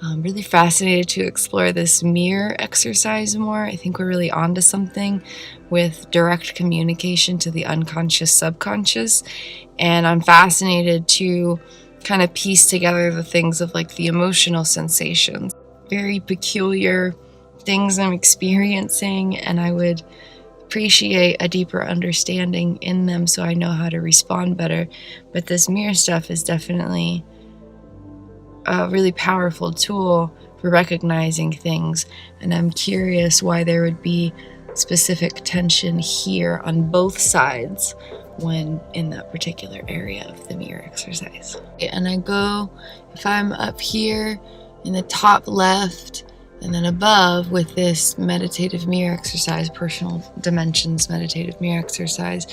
I'm really fascinated to explore this mirror exercise more. I think we're really onto something with direct communication to the unconscious subconscious, and I'm fascinated to kind of piece together the things of like the emotional sensations, very peculiar things I'm experiencing, and I would appreciate a deeper understanding in them so I know how to respond better. But this mirror stuff is definitely a really powerful tool for recognizing things, and I'm curious why there would be specific tension here on both sides when in that particular area of the mirror exercise. And I go, if I'm up here in the top left and then above with this meditative mirror exercise, personal dimensions meditative mirror exercise,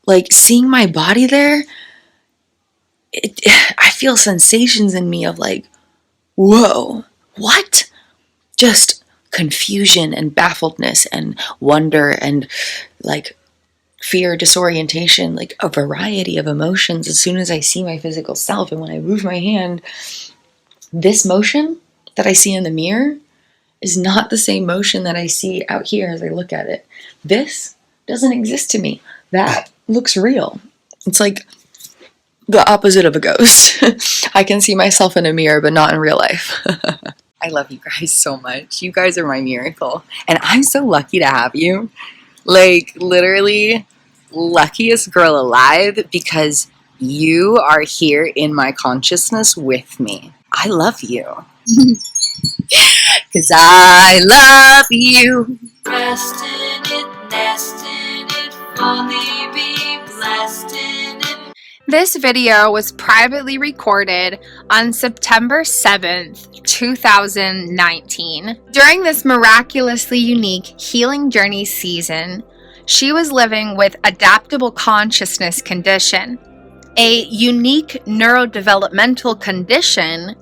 like seeing my body there, I feel sensations in me of like, whoa, what? Just confusion and baffledness and wonder and like fear, disorientation, like a variety of emotions as soon as I see my physical self. And when I move my hand, this motion that I see in the mirror is not the same motion that I see out here as I look at it. This doesn't exist to me. That looks real. It's like the opposite of a ghost. I can see myself in a mirror, but not in real life. I love you guys so much. You guys are my miracle. And I'm so lucky to have you. Like, literally, luckiest girl alive, because you are here in my consciousness with me. I love you. Because I love you. Rest in it, nest in it, fully be blessed in it. This video was privately recorded on September 7th, 2019. During this miraculously unique healing journey season, she was living with adaptable consciousness condition, a unique neurodevelopmental condition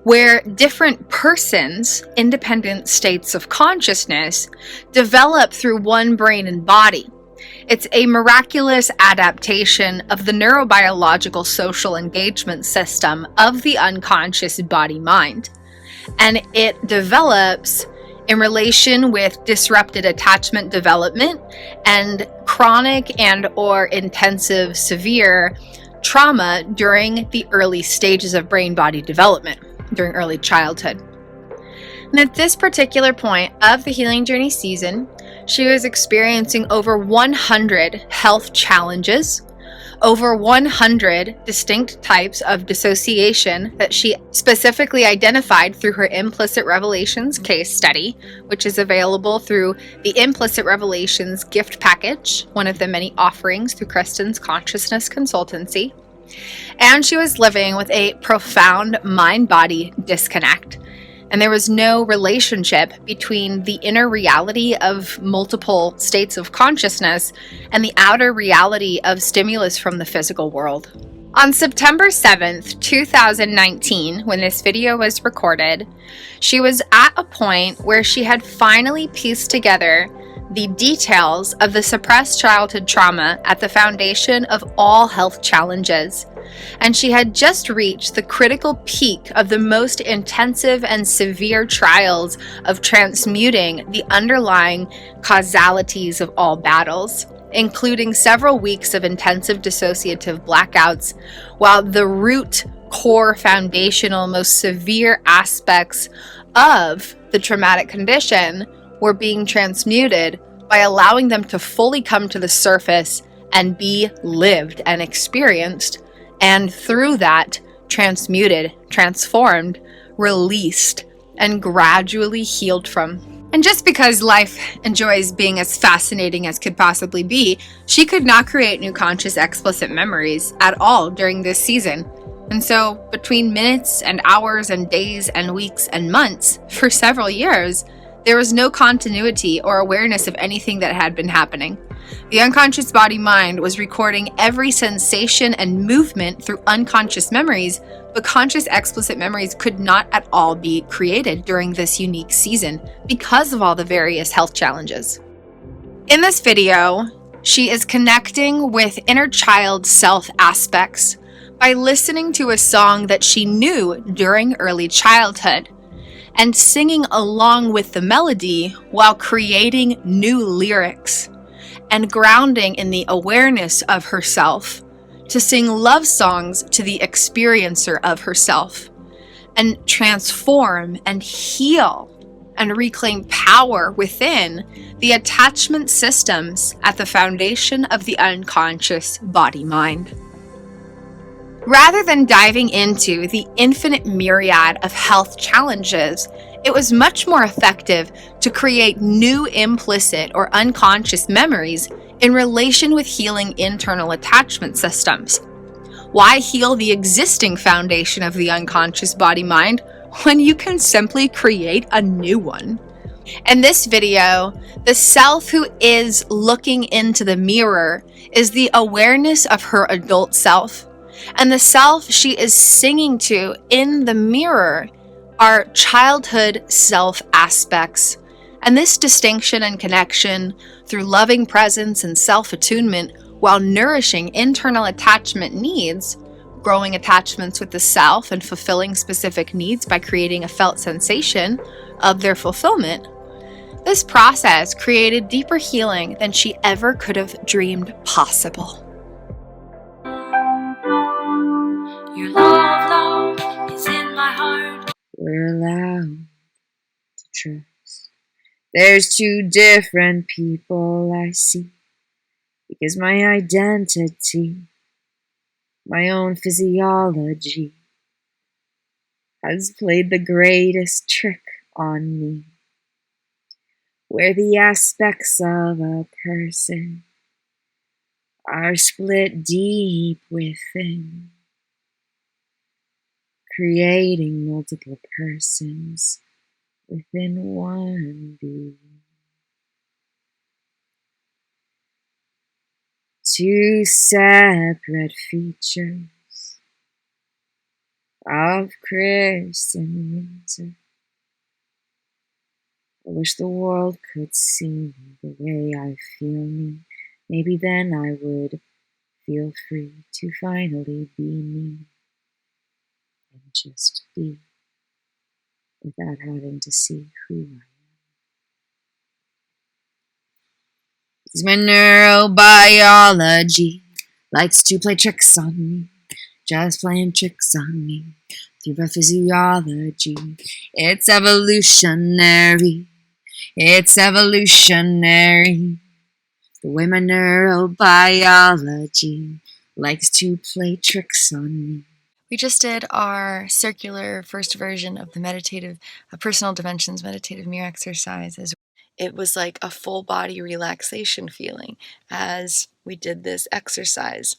where different persons' independent states of consciousness develop through one brain and body. It's a miraculous adaptation of the neurobiological social engagement system of the unconscious body-mind. And it develops in relation with disrupted attachment development and chronic and or intensive severe trauma during the early stages of brain-body development, during early childhood. And at this particular point of the healing journey season, she was experiencing over 100 health challenges, over 100 distinct types of dissociation that she specifically identified through her Implicit Revelations case study, which is available through the Implicit Revelations gift package, one of the many offerings through Kristen's Consciousness Consultancy. And she was living with a profound mind-body disconnect. And there was no relationship between the inner reality of multiple states of consciousness and the outer reality of stimulus from the physical world. On September 7th, 2019, when this video was recorded, she was at a point where she had finally pieced together the details of the suppressed childhood trauma at the foundation of all health challenges. And she had just reached the critical peak of the most intensive and severe trials of transmuting the underlying causalities of all battles, including several weeks of intensive dissociative blackouts, while the root, core, foundational, most severe aspects of the traumatic condition were being transmuted by allowing them to fully come to the surface and be lived and experienced, and through that, transmuted, transformed, released, and gradually healed from. And just because life enjoys being as fascinating as could possibly be, she could not create new conscious explicit memories at all during this season. And so, between minutes and hours and days and weeks and months, for several years, there was no continuity or awareness of anything that had been happening. The unconscious body-mind was recording every sensation and movement through unconscious memories, but conscious explicit memories could not at all be created during this unique season because of all the various health challenges. In this video, she is connecting with inner child self aspects by listening to a song that she knew during early childhood and singing along with the melody while creating new lyrics and grounding in the awareness of herself to sing love songs to the experiencer of herself and transform and heal and reclaim power within the attachment systems at the foundation of the unconscious body-mind. Rather than diving into the infinite myriad of health challenges, it was much more effective to create new implicit or unconscious memories in relation with healing internal attachment systems. Why heal the existing foundation of the unconscious body-mind when you can simply create a new one? In this video, the self who is looking into the mirror is the awareness of her adult self, and the self she is singing to in the mirror are childhood self aspects. And this distinction and connection through loving presence and self-attunement while nourishing internal attachment needs, growing attachments with the self and fulfilling specific needs by creating a felt sensation of their fulfillment. This process created deeper healing than she ever could have dreamed possible. Your love is in my heart. We're allowed to trust. There's two different people I see, because my identity, my own physiology, has played the greatest trick on me, where the aspects of a person are split deep within, creating multiple persons within one being. Two separate features of Chris and Winter. I wish the world could see me the way I feel me. Maybe then I would feel free to finally be me and just be without having to see who I am. Because my neurobiology likes to play tricks on me, just playing tricks on me through my physiology. It's evolutionary. It's evolutionary. The way my neurobiology likes to play tricks on me. We just did our circular first version of the Personal Dimensions meditative mirror exercises. It was like a full body relaxation feeling as we did this exercise.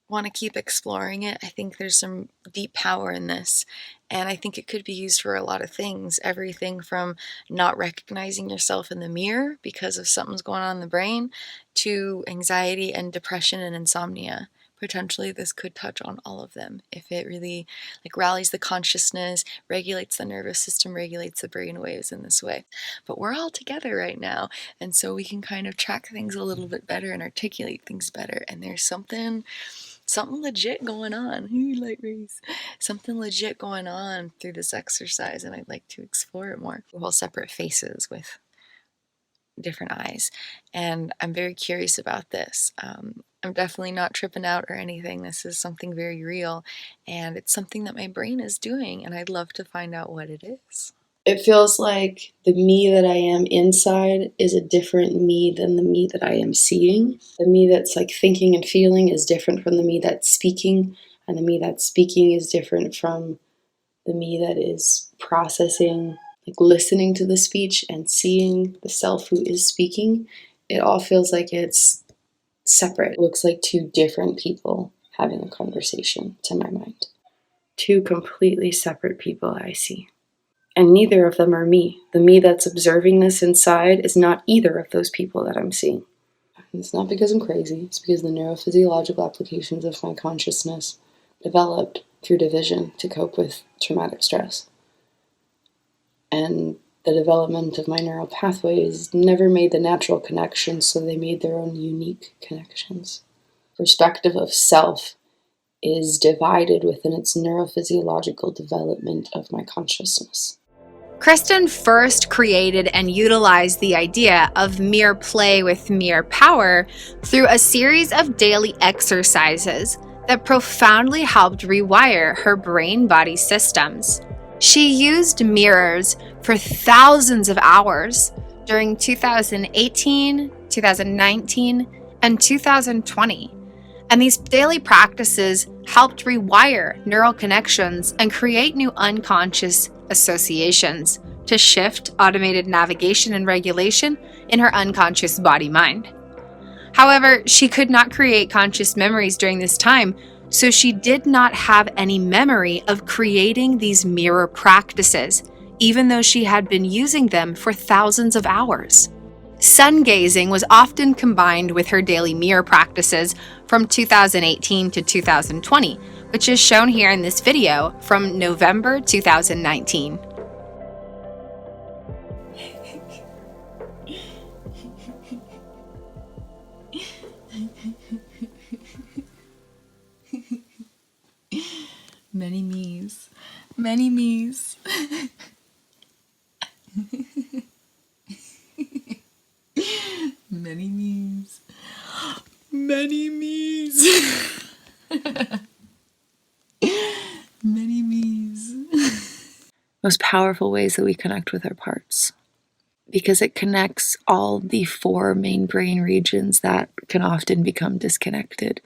Want to keep exploring it. I think there's some deep power in this, and I think it could be used for a lot of things. Everything from not recognizing yourself in the mirror because of something's going on in the brain to anxiety and depression and insomnia. Potentially this could touch on all of them if it really rallies the consciousness, regulates the nervous system, regulates the brain waves in this way. But we're all together right now, and so we can kind of track things a little bit better and articulate things better, and there's something legit going on. Light rays. Something legit going on through this exercise, and I'd like to explore it more. Whole separate faces with different eyes, and I'm very curious about this. I'm definitely not tripping out or anything. This is something very real, and it's something that my brain is doing, and I'd love to find out what it is. It feels like the me that I am inside is a different me than the me that I am seeing. The me that's thinking and feeling is different from the me that's speaking, and the me that's speaking is different from the me that is processing. like listening to the speech and seeing the self who is speaking, it all feels like it's separate. It looks like two different people having a conversation to my mind. Two completely separate people I see. And neither of them are me. The me that's observing this inside is not either of those people that I'm seeing. And it's not because I'm crazy, it's because the neurophysiological applications of my consciousness developed through division to cope with traumatic stress. And the development of my neural pathways never made the natural connections, so they made their own unique connections. Perspective of self is divided within its neurophysiological development of my consciousness. Kristen first created and utilized the idea of mirror play with mirror power through a series of daily exercises that profoundly helped rewire her brain-body systems. She used mirrors for thousands of hours during 2018, 2019, and 2020. And these daily practices helped rewire neural connections and create new unconscious associations to shift automated navigation and regulation in her unconscious body-mind. However, she could not create conscious memories during this time, so she did not have any memory of creating these mirror practices, even though she had been using them for thousands of hours. Sun gazing was often combined with her daily mirror practices from 2018 to 2020, which is shown here in this video from November 2019. Many me's. Many me's. Many me's. Many me's. Many me's. Most powerful ways that we connect with our parts. Because it connects all the four main brain regions that can often become disconnected.